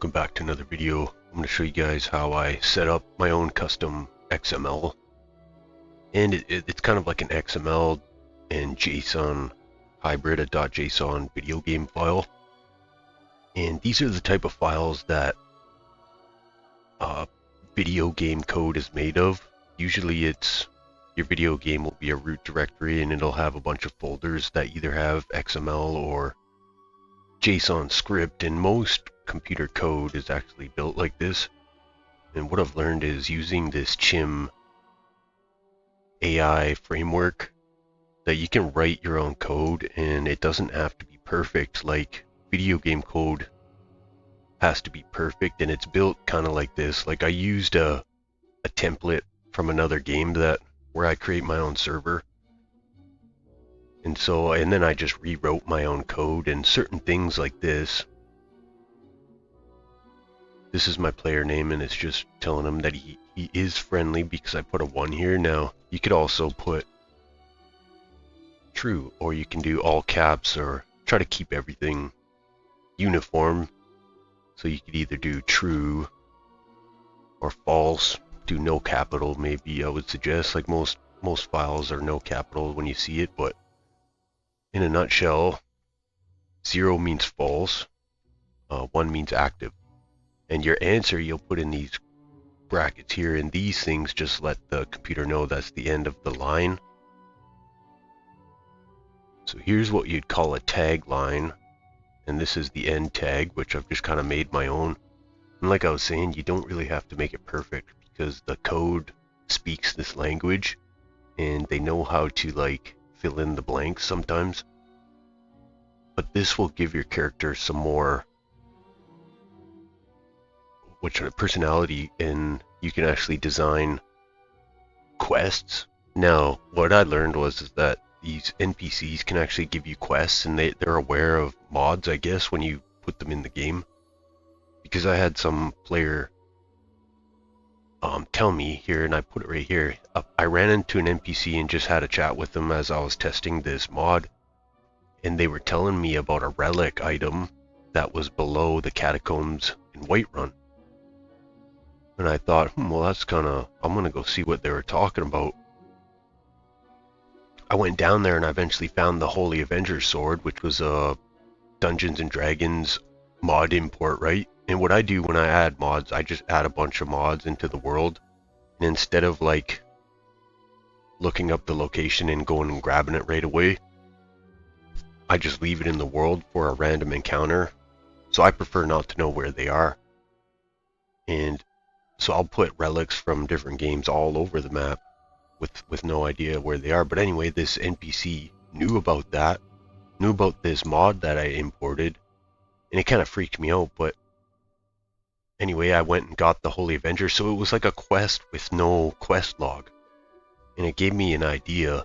welcome back to another video. I'm going to show you guys how I set up my own custom XML, and it's kind of like an XML and JSON hybrid, a .json video game file. And these are the type of files that video game code is made of. Usually it's your video game will be a root directory and it'll have a bunch of folders that either have XML or JSON script, and most computer code is actually built like this. And what I've learned is using this CHIM AI framework that you can write your own code and it doesn't have to be perfect like video game code has to be perfect, and it's built kind of like this. Like I used a template from another game where I create my own server. And then I just rewrote my own code, and certain things like this. This is my player name, and it's just telling him that he is friendly because I put a 1 here. Now, you could also put true, or you can do all caps, or try to keep everything uniform. So you could either do true or false. Do no capital, maybe I would suggest. Like most files are no capital when you see it, but in a nutshell, 0 means false, 1 means active. And your answer you'll put in these brackets here, and these things just let the computer know that's the end of the line. So here's what you'd call a tag line, and this is the end tag, which I've just kind of made my own. And like I was saying, you don't really have to make it perfect because the code speaks this language and they know how to like fill in the blanks sometimes. But this will give your character some more personality, and you can actually design quests. Now, what I learned was that these NPCs can actually give you quests, and they're aware of mods, I guess, when you put them in the game. Because I had some player tell me here, and I put it right here. I ran into an NPC and just had a chat with them as I was testing this mod, and they were telling me about a relic item that was below the catacombs in Whiterun. And I thought, well, that's I'm gonna go see what they were talking about. I went down there and I eventually found the Holy Avenger's sword, which was a Dungeons and Dragons mod import, right? And what I do when I add mods, I just add a bunch of mods into the world, and instead of like looking up the location and going and grabbing it right away, I just leave it in the world for a random encounter. So I prefer not to know where they are. And so I'll put relics from different games all over the map with no idea where they are. But anyway, this NPC knew about that, knew about this mod that I imported, and it kind of freaked me out. But anyway, I went and got the Holy Avenger, so it was like a quest with no quest log. And it gave me an idea,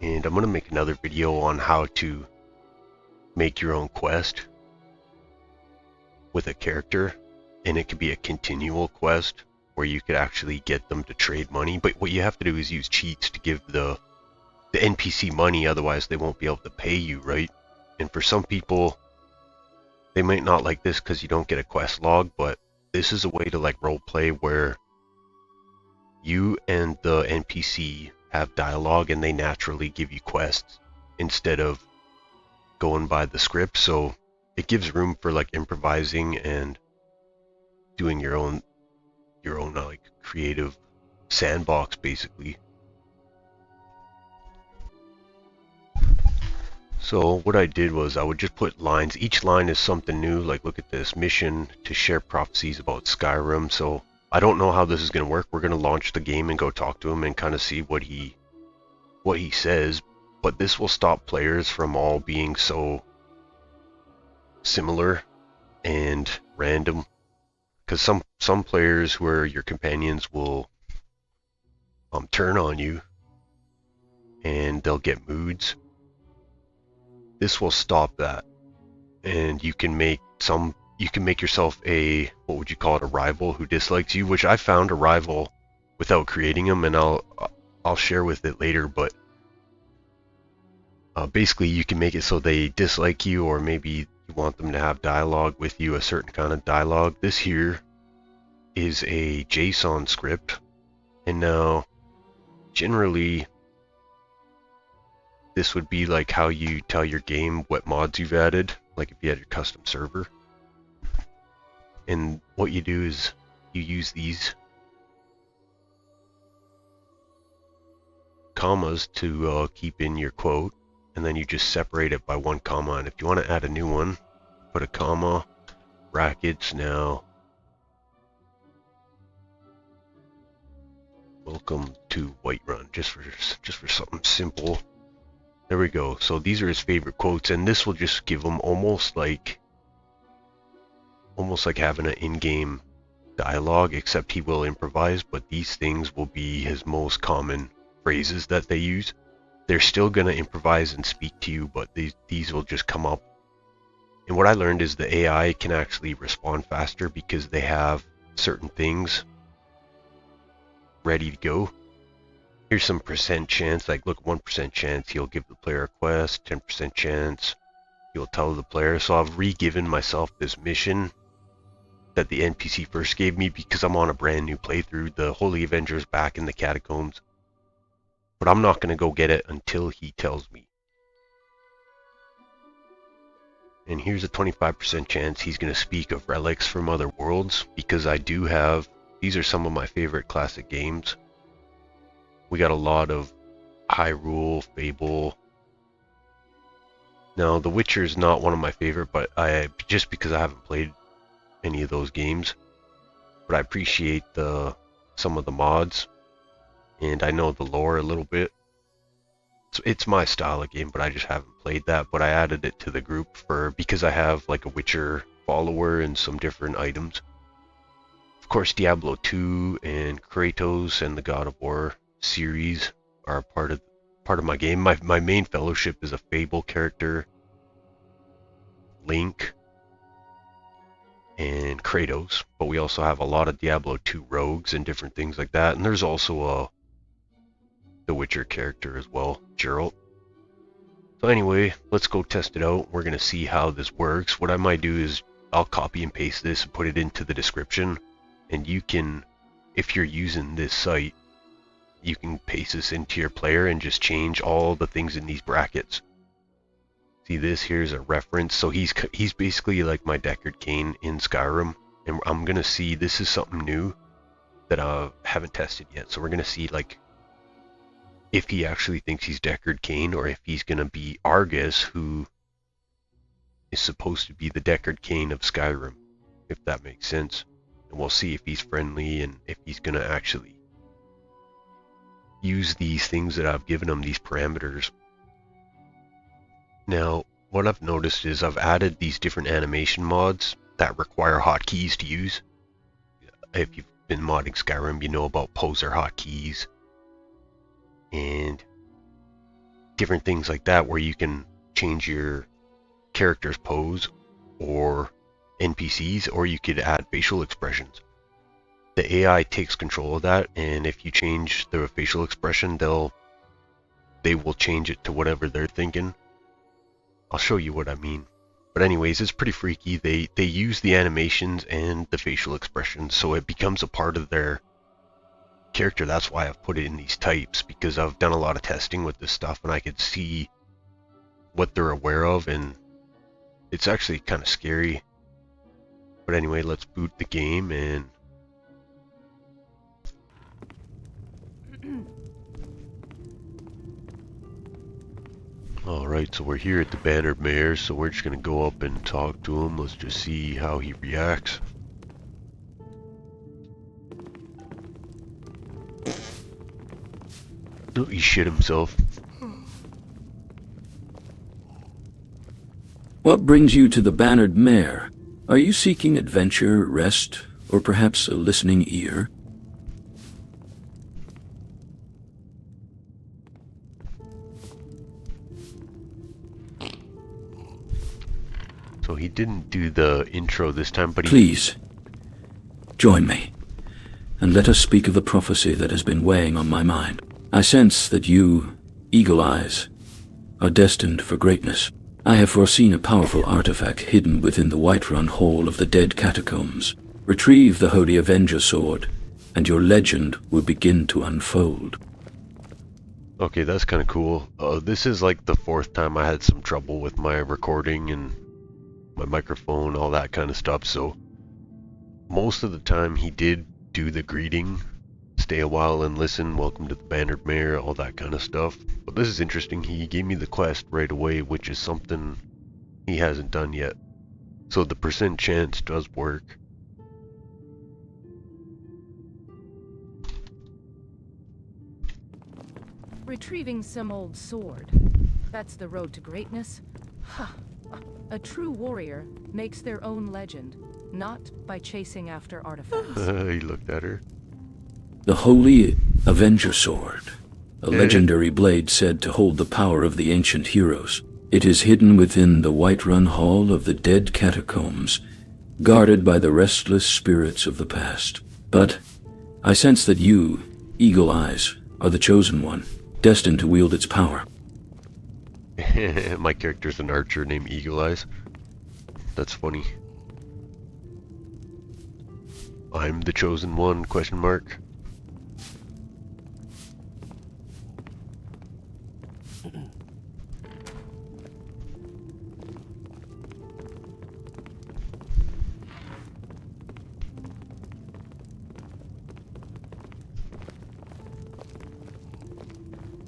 and I'm going to make another video on how to make your own quest with a character. And it could be a continual quest where you could actually get them to trade money. But what you have to do is use cheats to give the NPC money, otherwise they won't be able to pay you, right? And for some people, they might not like this because you don't get a quest log, but this is a way to like roleplay where you and the NPC have dialogue and they naturally give you quests instead of going by the script. So it gives room for like improvising and doing your own like creative sandbox basically. So what I did was I would just put lines. Each line is something new. Like look at this mission to share prophecies about Skyrim. So I don't know how this is going to work. We're going to launch the game and go talk to him and kind of see what he says. But this will stop players from all being so similar and random. Because some players who are your companions will turn on you and they'll get moods. This will stop that, and you can make yourself a, what would you call it, a rival who dislikes you, which I found a rival without creating them, and I'll share with it later. But basically you can make it so they dislike you, or maybe You want them to have dialogue with you, a certain kind of dialogue. This here is a Json script. And now, generally, this would be like how you tell your game what mods you've added, like if you had your custom server. And what you do is you use these commas to keep in your quote, and then you just separate it by one comma. And if you want to add a new one, put a comma, brackets. Now, welcome to Whiterun, just for something simple. There we go. So these are his favorite quotes, and this will just give him almost like having an in-game dialogue, except he will improvise, but these things will be his most common phrases that they use. They're still going to improvise and speak to you, but these will just come up. And what I learned is the AI can actually respond faster because they have certain things ready to go. Here's some percent chance, like look, 1% chance he'll give the player a quest, 10% chance he'll tell the player. So I've re-given myself this mission that the NPC first gave me because I'm on a brand new playthrough. The Holy Avenger's back in the catacombs, but I'm not going to go get it until he tells me. And here's a 25% chance he's going to speak of relics from other worlds, because I do have, these are some of my favorite classic games. We got a lot of Hyrule, Fable. Now, The Witcher is not one of my favorite, but just because I haven't played any of those games, but I appreciate some of the mods, and I know the lore a little bit. So it's my style of game, but I just haven't played that. But I added it to the group because I have like a Witcher follower and some different items. Of course, Diablo 2 and Kratos and the God of War series are part of my game. My main fellowship is a Fable character, Link, and Kratos, but we also have a lot of Diablo 2 rogues and different things like that. And there's also the Witcher character as well, Geralt. So anyway, let's go test it out. We're going to see how this works. What I might do is I'll copy and paste this and put it into the description, and you can, if you're using this site, you can paste this into your player and just change all the things in these brackets. See this? Here's a reference. So he's basically like my Deckard Cain in Skyrim, and I'm gonna see, this is something new that I haven't tested yet. So we're gonna see like if he actually thinks he's Deckard Cain, or if he's gonna be Argus, who is supposed to be the Deckard Cain of Skyrim, if that makes sense. And we'll see if he's friendly and if he's gonna actually use these things that I've given him, these parameters. Now, what I've noticed is I've added these different animation mods that require hotkeys to use. If you've been modding Skyrim, you know about poser hotkeys and different things like that, where you can change your character's pose or NPCs, or you could add facial expressions. The AI takes control of that, and if you change the facial expression, they will change it to whatever they're thinking. I'll show you what I mean. But anyways, it's pretty freaky. They use the animations and the facial expressions, so it becomes a part of their character. That's why I've put it in these types, because I've done a lot of testing with this stuff, and I could see what they're aware of, and it's actually kind of scary. But anyway, let's boot the game and alright, so we're here at the Bannered Mare, so we're just going to go up and talk to him. Let's just see how he reacts. Oh, he shit himself. What brings you to the Bannered Mare? Are you seeking adventure, rest, or perhaps a listening ear? So he didn't do the intro this time, but Please, join me, and let us speak of the prophecy that has been weighing on my mind. I sense that you, Eagle Eyes, are destined for greatness. I have foreseen a powerful artifact hidden within the Whiterun Hall of the Dead Catacombs. Retrieve the Holy Avenger Sword, and your legend will begin to unfold. Okay, that's kind of cool. This is like the 4th time I had some trouble with my recording and my microphone, all that kind of stuff, so most of the time he did do the greeting, stay a while and listen, welcome to the Bannered Mare, all that kind of stuff. But this is interesting, he gave me the quest right away, which is something he hasn't done yet. So the percent chance does work. Retrieving some old sword. That's the road to greatness? Huh. A true warrior makes their own legend, not by chasing after artifacts. He looked at her. The Holy Avenger Sword, a legendary blade said to hold the power of the ancient heroes. It is hidden within the Whiterun Hall of the Dead Catacombs, guarded by the restless spirits of the past. But I sense that you, Eagle Eyes, are the chosen one, destined to wield its power. My character's an archer named Eagle Eyes. That's funny. I'm the chosen one, question mark.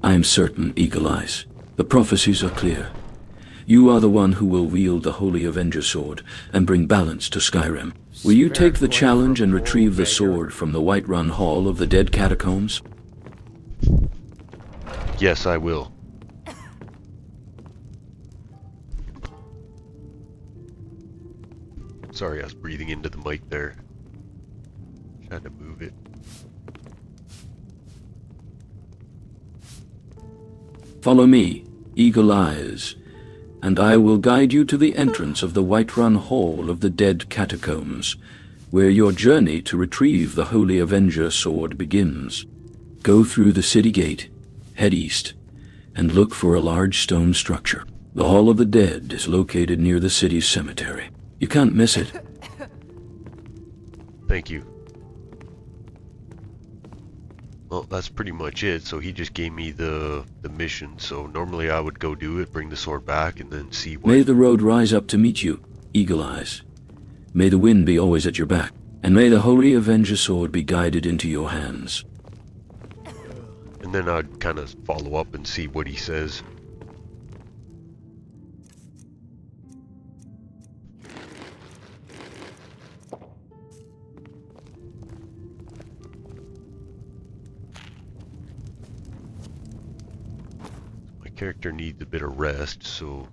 I am certain, Eagle Eyes. The prophecies are clear. You are the one who will wield the Holy Avenger Sword and bring balance to Skyrim. Will you take the challenge and retrieve the sword from the Whiterun Hall of the Dead Catacombs? Yes, I will. Sorry, I was breathing into the mic there. Trying to move it. Follow me, Eagle Eyes, and I will guide you to the entrance of the Whiterun Hall of the Dead Catacombs, where your journey to retrieve the Holy Avenger Sword begins. Go through the city gate, head east, and look for a large stone structure. The Hall of the Dead is located near the city's cemetery. You can't miss it. Thank you. Well, that's pretty much it. So he just gave me the mission. So normally I would go do it, bring the sword back, and then see what... May the road rise up to meet you, Eagle Eyes. May the wind be always at your back, and may the Holy Avenger Sword be guided into your hands. And then I'd kind of follow up and see what he says. My character needs a bit of rest, so...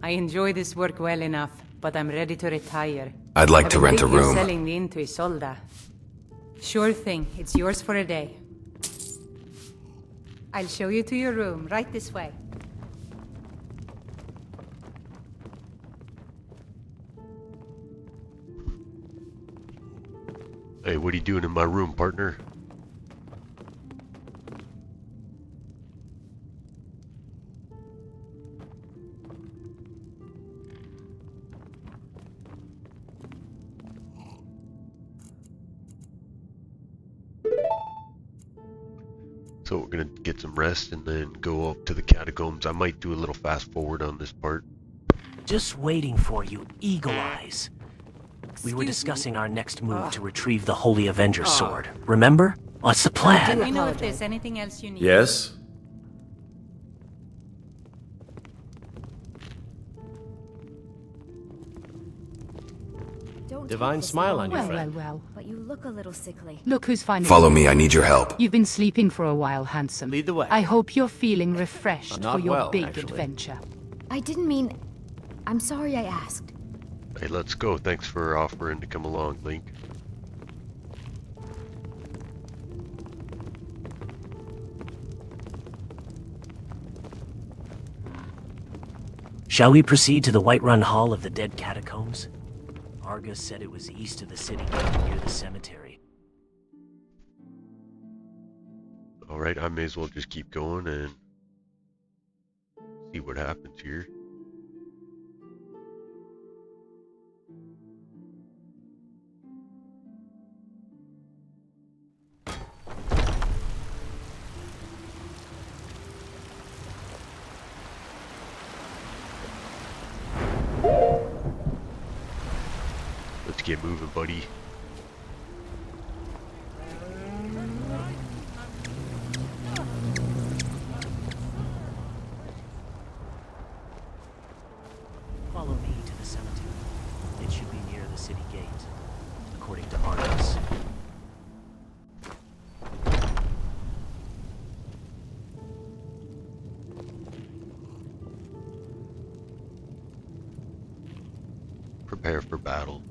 I enjoy this work well enough, but I'm ready to retire. I'd like to rent a You're room. selling me into Isolda. Sure thing, it's yours for a day. I'll show you to your room, right this way. Hey, what are you doing in my room, partner? So we're gonna get some rest and then go up to the catacombs. I might do a little fast forward on this part. Just waiting for you, Eagle Eyes. We were discussing our next move to retrieve the Holy Avenger Sword. Remember? What's the Do plan? we know if there's anything else you need? Yes? Don't Divine take this smile the on wrong your way, friend. Well. but you look a little sickly. Look who's finally... Follow me, I need your help. You've been sleeping for a while, handsome. Lead the way. I hope you're feeling refreshed Not for your well, big actually. adventure. I didn't mean... I'm sorry I asked. Hey, let's go. Thanks for offering to come along, Link. Shall we proceed to the Whiterun Hall of the Dead Catacombs? Argus said it was east of the city gate near the cemetery. Alright, I may as well just keep going and see what happens here. Let's get moving, buddy. Follow me to the cemetery. It should be near the city gate, according to Artemis. Prepare for battle.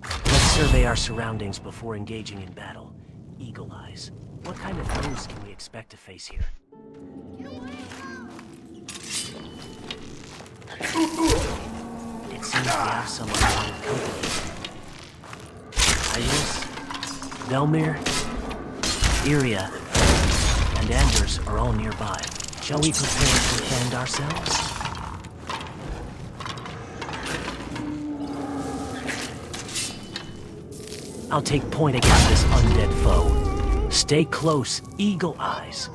Let's survey our surroundings before engaging in battle. Eagle eyes. What kind of foes can we expect to face here? It seems we have some unwanted company. Iris, Velmir, Iria, and Anders are all nearby. Shall we prepare to defend ourselves? I'll take point against this undead foe. Stay close, eagle eyes.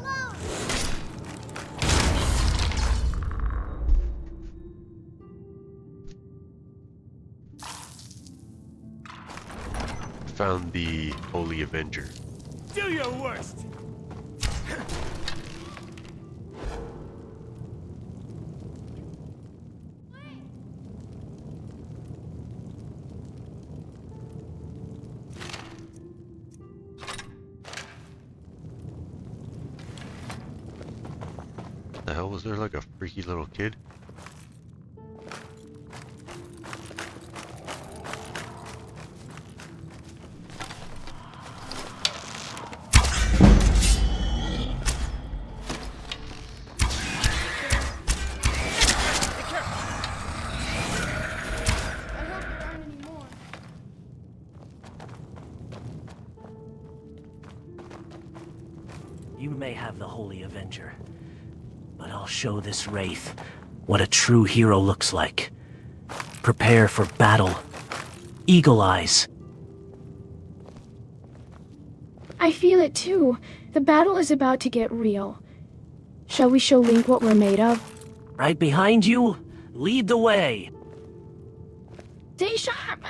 Found the Holy Avenger. Do your worst! The hell, was there like a freaky little kid? You may have the Holy Avenger, but I'll show this wraith what a true hero looks like. Prepare for battle. Eagle eyes. I feel it too. The battle is about to get real. Shall we show Link what we're made of? Right behind you. Lead the way. Stay sharp.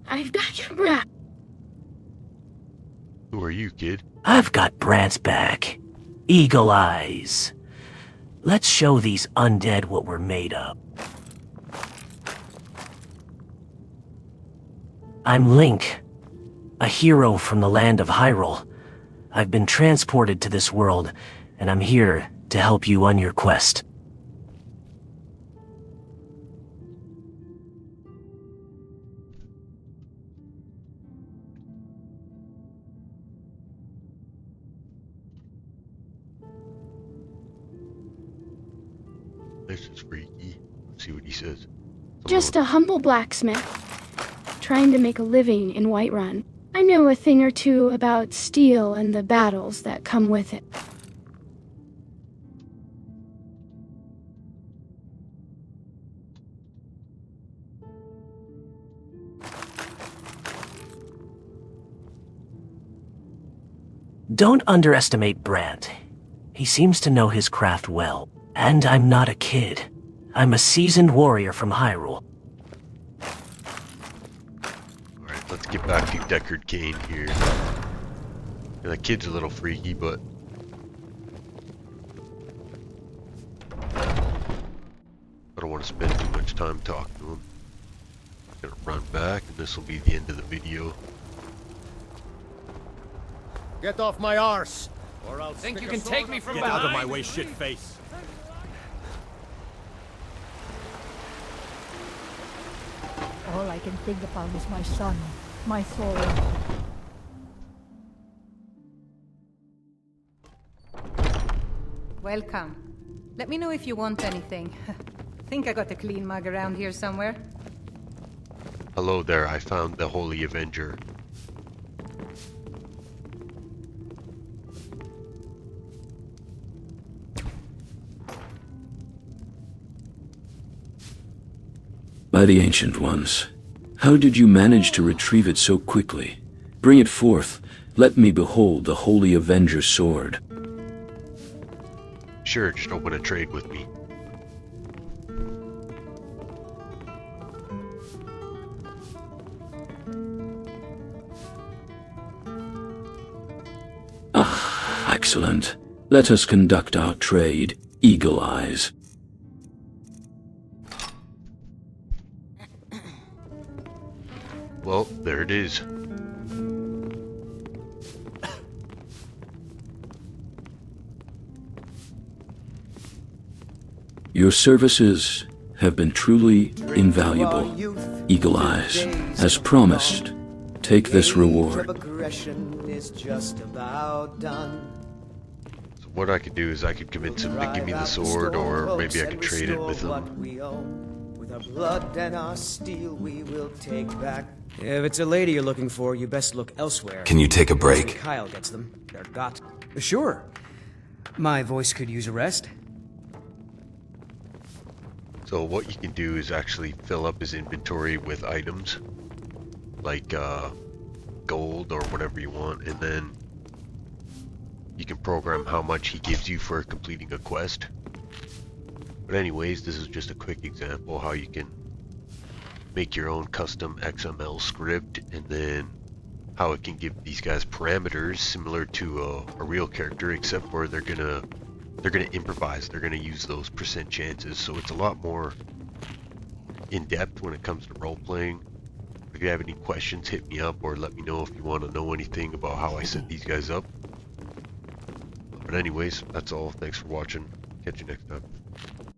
I've got your breath. Who are you, kid? I've got Brant's back. Eagle eyes. Let's show these undead what we're made of. I'm Link, a hero from the land of Hyrule. I've been transported to this world, and I'm here to help you on your quest. This is freaky. Let's see what he says. Just a humble blacksmith, trying to make a living in Whiterun. I know a thing or two about steel and the battles that come with it. Don't underestimate Brant. He seems to know his craft well. And I'm not a kid. I'm a seasoned warrior from Hyrule. Alright, let's get back to Deckard Cain here. Yeah, that kid's a little freaky, but I don't want to spend too much time talking to him. I'm gonna run back, and this will be the end of the video. Get off my arse! Or I'll think you can take me from behind? Get out of my way, shitface! All I can think about is my son, my Thorin. Welcome. Let me know if you want anything. Think I got a clean mug around here somewhere. Hello there, I found the Holy Avenger. By the Ancient Ones, how did you manage to retrieve it so quickly? Bring it forth. Let me behold the Holy Avenger's sword. Sure, just open a trade with me. Ah, excellent. Let us conduct our trade, Eagle Eyes. Well, there it is. Your services have been truly invaluable, Eagle Eyes. As promised, take this reward. So what I could do is I could convince him to give me the sword, or maybe I could trade it with him. With our blood and our steel, we will take back. If it's a lady you're looking for, you best look elsewhere. Can you take a break? Kyle gets them. They're got. Sure. My voice could use a rest. So what you can do is actually fill up his inventory with items, like gold or whatever you want, and then you can program how much he gives you for completing a quest. But anyways, this is just a quick example how you can make your own custom XML script, and then how it can give these guys parameters similar to a real character, except for they're gonna improvise. They're gonna use those percent chances, so it's a lot more in depth when it comes to role playing. If you have any questions, hit me up or let me know if you want to know anything about how I set these guys up. But anyways, that's all. Thanks for watching. Catch you next time.